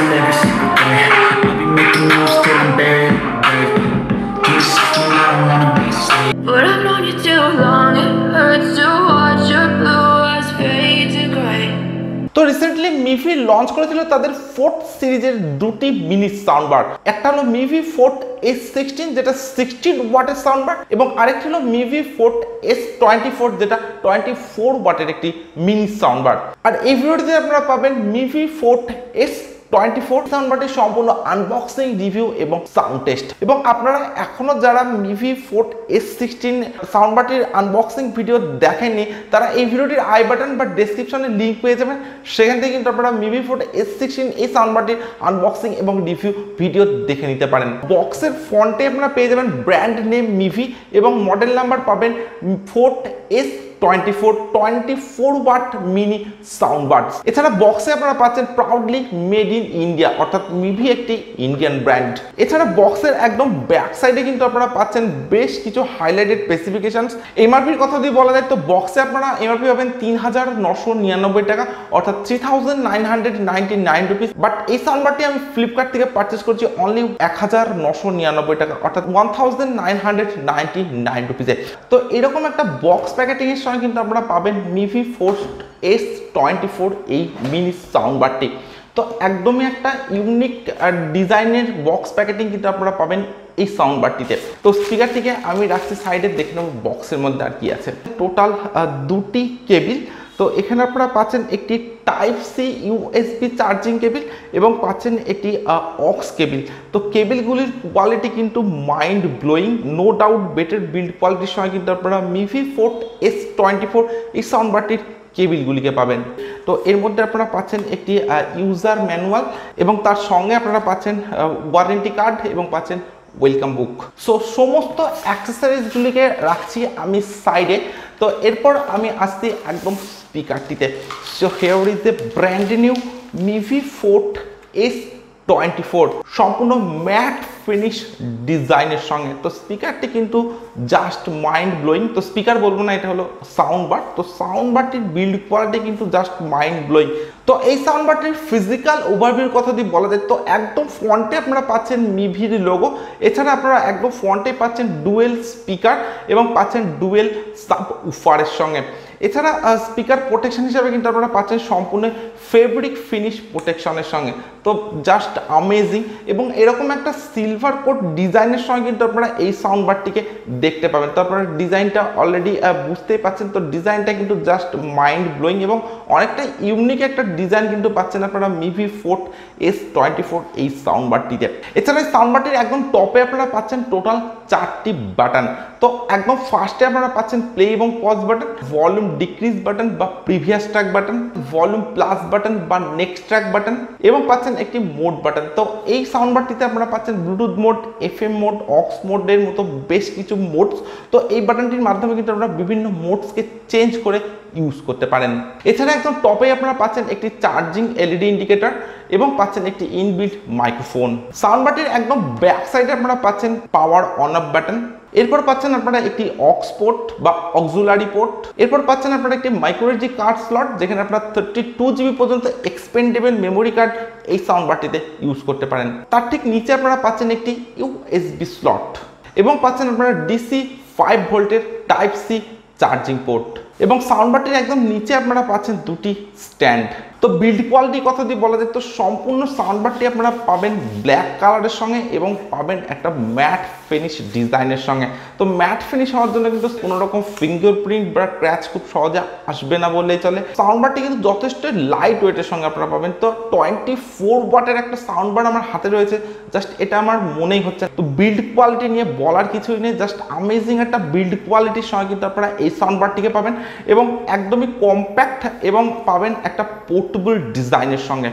hustle every single day. I'll be making moves till I'm buried, buried. In the system, I don't wanna be a slave. But I've known you too long, it hurts to watch your blue eyes fade to gray. তো recently Mivi launch করেছিল তাদের 4th সিরিজের দুটি mini soundbar. একটা হলো Mivi 4th S16 যেটা 16 ওয়াটের soundbar এবং আরেকটি হলো মিভি 4th S24 যেটা 24 ওয়াটের একটি মিনি সাউন্ডবার। আর এই ভিডিওটিতে আপনারা পাবেন মিভি 4th S24 সাউন্ডবারটির সম্পূর্ণ আনবক্সিং, রিভিউ এবং সাউন্ড টেস্ট। এবং আপনারা এখনো যারা Mivi 4th S16 সাউন্ডবারটির unboxing video দেখেননি তারা এই ভিডিওটির আই বাটন বা ডেসক্রিপশনে লিংক পেয়ে যাবেন, সেখান থেকে কিন্তু আপনারা মিভি 4th S16 এই সাউন্ডবারটির আনবক্সিং এবং রিভিউ ভিডিও দেখে নিতে পারেন। বক্সের ফন্টে আপনারা পেয়ে যাবেন ব্র্যান্ড নেম মিভি এবং মডেল নাম্বার পাবেন 4th S24 ওয়াট মিনি সাউন্ডবারস। এছাড়া বক্সে আপনারা পাচ্ছেন প্রাউডলি মেড ইন ইন্ডিয়া, অর্থাৎ মিভি একটি ইন্ডিয়ান ব্র্যান্ড। এছাড়া বক্সের একদম ব্যাক সাইডে কিন্তু আপনারা পাচ্ছেন বেশ কিছু হাইলাইটেড স্পেসিফিকেশনস। এমআরপির কথা যদি বলা যায় তো বক্সে আপনারা এমআরপি পাবেন 3999 টাকা, অর্থাৎ 3999 রুপিস। বাট এই সাউন্ডবারটি আমি ফ্লিপকার্ট থেকে পারচেস করছি অনলি 1999 টাকা, অর্থাৎ 1999 রুপিসে। তো এরকম একটা বক্স প্যাকেটিং এর সঙ্গে কিন্তু আপনারা পাবেন মিভি 4th S24 এই মিনি সাউন্ডবারটি। তো একদমই একটা ইউনিক ডিজাইনের বক্স প্যাকেটিং কিন্তু আপনারা পাবেন এই সাউন্ডবারটিতে। তো স্পিকারটিকে আমি রাখছি সাইডে, দেখে নেব বক্সের মধ্যে আর কি আছে। টোটাল দুটি কেবিল। তো এখানে আপনারা পাচ্ছেন একটি type C USB charging cable এবং পাচ্ছেন একটি অক্স কেবিল। তো কেবিলগুলির কোয়ালিটি কিন্তু mind blowing, no doubt better build কোয়ালিটির সঙ্গে কিন্তু আপনারা মিভি 4th S24 এই সাউন্ডবারটির কেবিলগুলিকে পাবেন। তো এর মধ্যে আপনারা পাচ্ছেন একটি ইউজার ম্যানুয়াল এবং তার সঙ্গে আপনারা পাচ্ছেন ওয়ারেন্টি কার্ড এবং পাচ্ছেন ওয়েলকাম বুক। সো সমস্ত অ্যাক্সেসরিজগুলিকে রাখছি আমি সাইডে। তো এরপর আমি আসছি একদম স্পিকারটিতে। So here is the brand new Mivi 4th S24 সম্পূর্ণ ম্যাট ফিনিশ ডিজাইনের সঙ্গে। তো স্পিকারটি কিন্তু জাস্ট মাইন্ড ব্লোয়িং। তো স্পিকার বলবো না, এটা হলো সাউন্ডবার। তো সাউন্ডবারটির বিল্ড কোয়ালিটি কিন্তু জাস্ট মাইন্ড ব্লোয়িং। তো এই সাউন্ডবারটির ফিজিক্যাল ওভারভিউর কথা যদি বলা যায় তো একদম ফ্রন্টে আপনারা পাচ্ছেন মিভির লোগো। এছাড়া আপনারা একদম ফ্রন্টে পাচ্ছেন ডুয়েল স্পিকার এবং পাচ্ছেন ডুয়েল সাব উফারের সঙ্গে। এছাড়া স্পিকার প্রোটেকশন হিসাবে কিন্তু আপনারা পাচ্ছেন সম্পূর্ণ ফেব্রিক ফিনিশ প্রোটেকশনের সঙ্গে। তো জাস্ট অ্যামেজিং। এবং এরকম একটা সিলভার কোট ডিজাইনের সঙ্গে কিন্তু আপনারা এই সাউন্ডবারটিকে দেখতে পাবেন। তো আপনারা ডিজাইনটা অলরেডি বুঝতেই পাচ্ছেন। তো ডিজাইনটা কিন্তু জাস্ট মাইন্ড ব্লোয়িং এবং অনেকটা ইউনিক একটা ডিজাইন কিন্তু পাচ্ছেন আপনারা মিভি 4th S24 এই সাউন্ডবারটিতে। এছাড়া এই সাউন্ডবারটির একদম টপে আপনারা পাচ্ছেন টোটাল 4টি বাটন। তো একদম ফার্স্টে আপনারা পাচ্ছেন প্লে এবং pause button, volume decrease button বা previous track button, volume plus button বা নেক্সট ট্র্যাক বাটন এবং পাচ্ছেন একটি মোড বাটন। তো এই সাউন্ডবারটিতে আপনারা পাচ্ছেন Bluetooth mode, FM mode, aux মোডের মতো বেশ কিছু মোডস। তো এই বাটনটির মাধ্যমে কিন্তু আপনারা বিভিন্ন মোডসকে চেঞ্জ করে ইউজ করতে পারেন। এছাড়া একদম টপে আপনারা পাচ্ছেন একটি চার্জিং এলইডি ইন্ডিকেটর এবং পাচ্ছেন একটি ইনবিল্ট মাইক্রোফোন। সাউন্ডবারটির একদম ব্যাক সাইডে আপনারা পাচ্ছেন পাওয়ার অন অফ বাটন। এরপর পাচ্ছেন আপনারা একটি অক্স পোর্ট বা অক্সিলারি পোর্ট। এরপর পাচ্ছেন আপনারা একটি মাইক্রোএসডি কার্ড স্লট, যেখানে আপনারা 32 GB পর্যন্ত এক্সপেন্ডেবল মেমোরি কার্ড এই সাউন্ডবারটিতে ইউজ করতে পারেন। তার ঠিক নিচে আপনারা পাচ্ছেন একটি ইউএসবি স্লট এবং পাচ্ছেন আপনারা ডিসি 5 ভোল্টের টাইপ সি চার্জিং পোর্ট। এবং সাউন্ডবারটির একদম নিচে আপনারা পাচ্ছেন দুটি স্ট্যান্ড। তো বিল্ড কোয়ালিটির কথা যদি বলা যায় তো সম্পূর্ণ সাউন্ডবারটি আপনারা পাবেন ব্ল্যাক কালারের সঙ্গে এবং পাবেন একটা ম্যাট ফিনিশ ডিজাইনের সঙ্গে। তো ম্যাট ফিনিশ হওয়ার জন্য কিন্তু কোনো রকম ফিঙ্গারপ্রিন্ট বা ক্র্যাচ খুব সহজে আসবে না বললেই চলে। সাউন্ডবারটি কিন্তু যথেষ্ট লাইট ওয়েটের সঙ্গে আপনারা পাবেন। তো 24 ওয়াটের একটা সাউন্ডবার আমার হাতে রয়েছে, জাস্ট এটা আমার মনেই হচ্ছে। তো বিল্ড কোয়ালিটি নিয়ে বলার কিছুই নেই, জাস্ট অ্যামেজিং একটা বিল্ড কোয়ালিটির সঙ্গে কিন্তু আপনারা এই সাউন্ডবারটিকে পাবেন এবং একদমই কম্প্যাক্ট এবং পাবেন একটা পোর্টেবল ডিজাইনের সঙ্গে।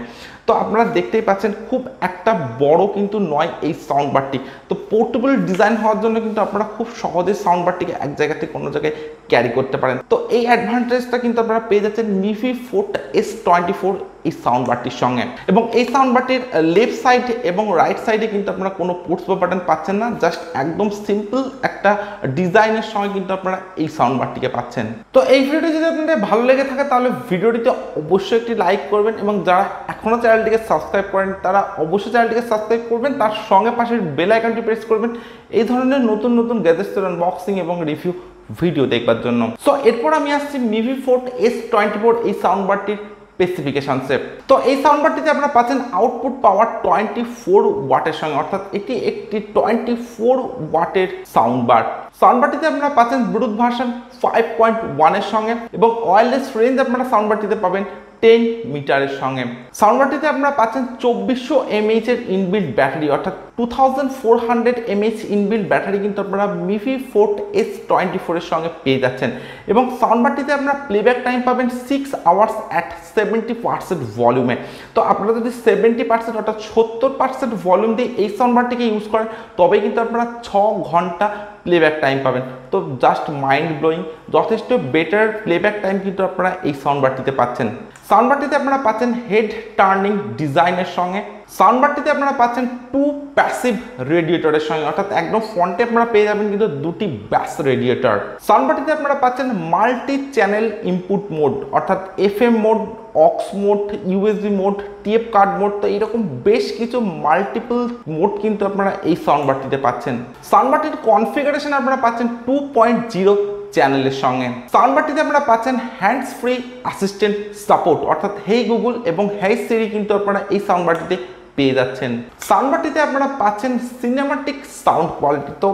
তো আপনারা দেখতেই পাচ্ছেন খুব একটা বড় কিন্তু নয় এই সাউন্ডবারটি। তো পোর্টেবল ডিজাইন হওয়ার জন্য কিন্তু আপনারা খুব সহজে সাউন্ডবারটিকে এক জায়গা থেকে অন্য জায়গায় ক্যারি করতে পারেন। তো এই অ্যাডভান্টেজটা কিন্তু আপনারা পেয়ে যাচ্ছেন মিভি 4th S24 এই সাউন্ডবারটির সঙ্গে। এবং এই সাউন্ডবারটির লেফট সাইড এবং রাইট সাইডে কিন্তু আপনারা কোনো পোর্টস বা বাটন পাচ্ছেন না, জাস্ট একদম সিম্পল একটা ডিজাইনের সঙ্গে কিন্তু আপনারা এই সাউন্ডবারটিকে পাচ্ছেন। তো এই ভিডিওটি যদি আপনাদের ভালো লেগে থাকে তাহলে ভিডিওটিতে অবশ্যই একটি লাইক করবেন এবং যারা এখনো চ্যানেল চ্যানেলটিকে সাবস্ক্রাইব করেন তারা অবশ্যই চ্যানেলটিকে সাবস্ক্রাইব করবেন, তার সঙ্গে পাশের বেল আইকনটি প্রেস করবেন এই ধরনের নতুন নতুন গ্যাজেটসের আনবক্সিং এবং রিভিউ ভিডিও দেখবার জন্য। সো এরপর আমি আসছি মিভি ফোর্ট S24 এই সাউন্ড বারটির স্পেসিফিকেশনসে। তো এই সাউন্ড বারটিতে আপনারা পাচ্ছেন আউটপুট পাওয়ার 24 ওয়াটের সঙ্গে, অর্থাৎ এটি একটি 24 ওয়াটের সাউন্ড বার। সাউন্ড বারটিতে আপনারা পাচ্ছেন ব্লুটুথ ভার্সন 5.1 এর সঙ্গে এবং ওয়্যারলেস রেঞ্জ আপনারা সাউন্ড বারটিতে পাবেন 10 মিটারের সঙ্গে। সাউন্ড বারটিতে আপনারা পাচ্ছেন 2400 mAh এর ইনবিল্ট ব্যাটারি, অর্থাৎ 2400 mAh ইনবিল্ট ব্যাটারি কিন্তু আপনারা মিভি ফোর্ট S24 এর সঙ্গে পেয়ে যাচ্ছেন। এবং সাউন্ড বারটিতে আপনারা প্লেব্যাক টাইম পাবেন 6 আওয়ার্স অ্যাট 70% ভলিউমে। তো আপনারা যদি 70% অর্থাৎ 70% ভলিউম দিয়ে এই সাউন্ড বারটিকে ইউজ করেন তবে কিন্তু আপনারা 6 ঘন্টা প্লেব্যাক টাইম পাবেন। তো জাস্ট মাইন্ড ব্লোয়িং, যথেষ্ট বেটার প্লেব্যাক টাইম কিন্তু আপনারা এই সাউন্ড বারটিতে পাচ্ছেন। সাউন্ড বারটিতে আপনারা পাচ্ছেন হেড টার্নিং ডিজাইনের সঙ্গে। সাউন্ড বারটিতে আপনারা পাচ্ছেন 2 প্যাসিভ রেডিয়েটরের সঙ্গে, অর্থাৎ একদম ফ্রন্টে আপনারা পেয়ে যাবেন কিন্তু 2টি ব্যাস রেডিয়েটর। সাউন্ড বারটিতে আপনারা পাচ্ছেন মাল্টি চ্যানেল ইনপুট মোড, অর্থাৎ FM mode, aux mode, USB mode, TF card mode, তো এরকম বেশ কিছু মাল্টিপল মোড কিন্তু আপনারা এই সাউন্ড বারটিতে পাচ্ছেন। সাউন্ড বারটির কনফিগারেশন আপনারা পাচ্ছেন 2.0 চ্যানেলের সঙ্গে। সাউন্ড বারটিতে আপনারা পাচ্ছেন হ্যান্ডস ফ্রি অ্যাসিস্ট্যান্ট সাপোর্ট, অর্থাৎ হেই গুগল এবং হেই সিরি কিন্তু আপনারা এই সাউন্ড বারটিতে পেয়ে যাচ্ছেন। সাউন্ড বারটিতে আপনারা পাচ্ছেন সিনেমাটিক সাউন্ড কোয়ালিটি। তো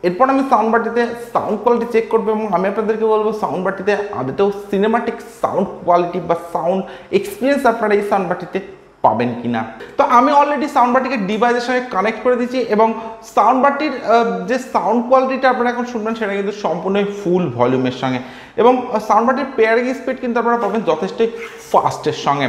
এরপর আমি সাউন্ড বারটিতে সাউন্ড কোয়ালিটি চেক করবো এবং আমি আপনাদেরকে বলবো সাউন্ড বারটিতে আদতেও সিনেমাটিক সাউন্ড কোয়ালিটি বা সাউন্ড এক্সপিরিয়েন্স আপনারা এই সাউন্ড বারটিতে পাবেন কিনা। তো আমি অলরেডি সাউন্ড বারটিকে ডিভাইসের সঙ্গে কানেক্ট করে দিচ্ছি এবং সাউন্ড বারটির যে সাউন্ড কোয়ালিটিটা আপনারা এখন শুনবেন সেটা কিন্তু সম্পূর্ণই ফুল ভলিউমের সঙ্গে এবং সাউন্ড বারটির পেয়ারিং স্পিড কিন্তু আপনারা পাবেন যথেষ্ট ফাস্টের সঙ্গে।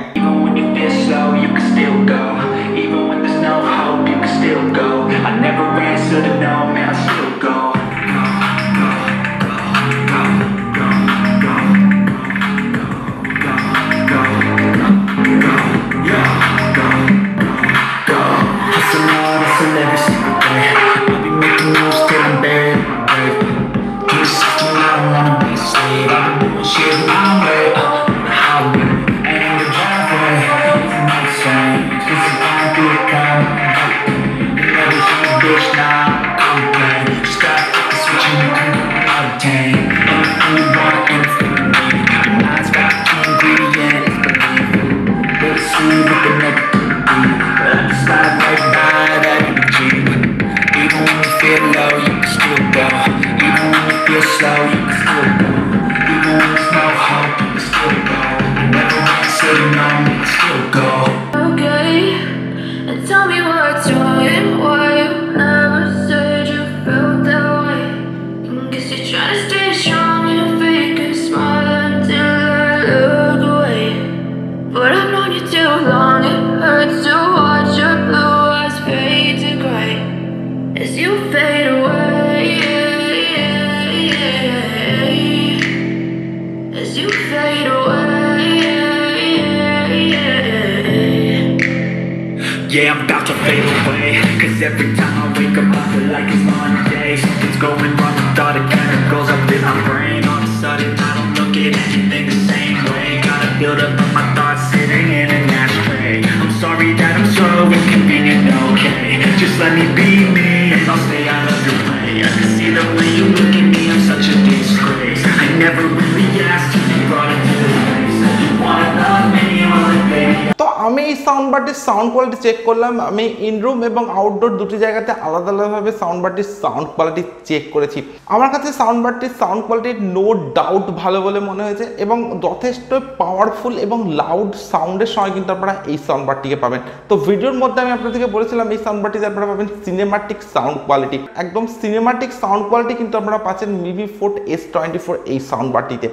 Yeah, I'm about to fade away, cause every time I wake up I feel like it's Monday. Something's going wrong with all the chemicals up in my brain. All of a sudden I don't look at anything the same way. Gotta build up of my thoughts sitting in an ashtray. I'm sorry that I'm so inconvenient, okay. Just let me be me and I'll stay out of your way. I can see the way you look at me, I'm such a disgrace. I never really asked to be brought into the place. You wanna love me, only baby. তো আমি এই sound বারটির sound quality check করলাম। আমি in room এবং outdoor দুটি জায়গাতে আলাদা আলাদাভাবে সাউন্ড বারটির সাউন্ড কোয়ালিটি চেক করেছি। আমার কাছে সাউন্ড বারটির সাউন্ড কোয়ালিটি নো ডাউট ভালো বলে মনে হয়েছে এবং যথেষ্ট পাওয়ারফুল এবং লাউড সাউন্ডের সঙ্গে কিন্তু আপনারা এই সাউন্ড বারটিকে পাবেন। তো ভিডিওর মধ্যে আমি আপনাদেরকে বলেছিলাম এই সাউন্ড বারটিতে আপনারা পাবেন সিনেমাটিক সাউন্ড কোয়ালিটি, একদম সিনেমাটিক সাউন্ড কোয়ালিটি কিন্তু আপনারা পাচ্ছেন মিভি ফোর্ট S24 এই সাউন্ড বারটিতে।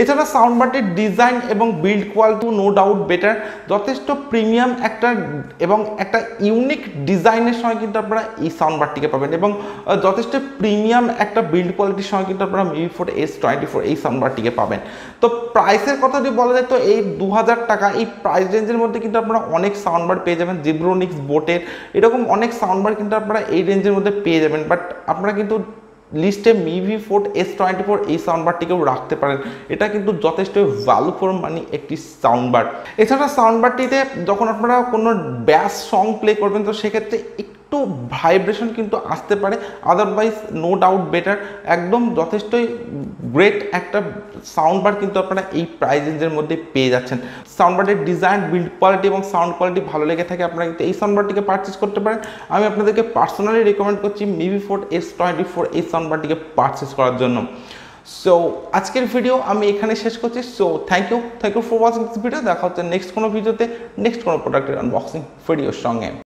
এছাড়া সাউন্ড বারটির ডিজাইন এবং build quality no doubt better, যথেষ্ট প্রিমিয়াম একটা এবং একটা ইউনিক ডিজাইনের সঙ্গে কিন্তু আপনারা এই সাউন্ড বারটিকে পাবেন এবং যথেষ্ট প্রিমিয়াম একটা বিল্ড কোয়ালিটির সঙ্গে কিন্তু আপনারা মিভি ফোর্ট S24 এই সাউন্ড বারটিকে পাবেন। তো প্রাইসের কথা যদি বলা যায় তো এই 2000 টাকা এই প্রাইস রেঞ্জের মধ্যে কিন্তু আপনারা অনেক সাউন্ড বার পেয়ে যাবেন, জিব্রোনিক্স বোটের এরকম অনেক সাউন্ড বার কিন্তু আপনারা এই রেঞ্জের মধ্যে পেয়ে যাবেন। বাট আপনারা কিন্তু লিস্টে মিভি ফোর S24 এই সাউন্ডবারটিকেও রাখতে পারেন। এটা কিন্তু যথেষ্ট ভ্যালু ফর মানি একটি সাউন্ডবার। এছাড়া সাউন্ডবারটিতে যখন আপনারা কোনো ব্যাস সং প্লে করবেন তো সেক্ষেত্রে একটু ভাইব্রেশন কিন্তু আসতে পারে, আদারওয়াইজ নো ডাউট বেটার, একদম যথেষ্টই গ্রেট একটা সাউন্ডবার কিন্তু আপনারা এই প্রাইস রেঞ্জের মধ্যে পেয়ে যাচ্ছেন। সাউন্ডবারের ডিজাইন, বিল্ড কোয়ালিটি এবং সাউন্ড কোয়ালিটি ভালো লেগে থাকে আপনারা কিন্তু এই সাউন্ডবারটিকে পারচেস করতে পারেন। আমি আপনাদেরকে পার্সোনালি রেকমেন্ড করছি মিভি ফোর S24 এই সাউন্ডবারটিকে পারচেস করার জন্য। সো আজকের ভিডিও আমি এখানে শেষ করছি। So thank you for watching this video. দেখা হচ্ছে নেক্সট কোনো ভিডিওতে, নেক্সট কোনো প্রোডাক্টের আনবক্সিং ভিডিওর সঙ্গে।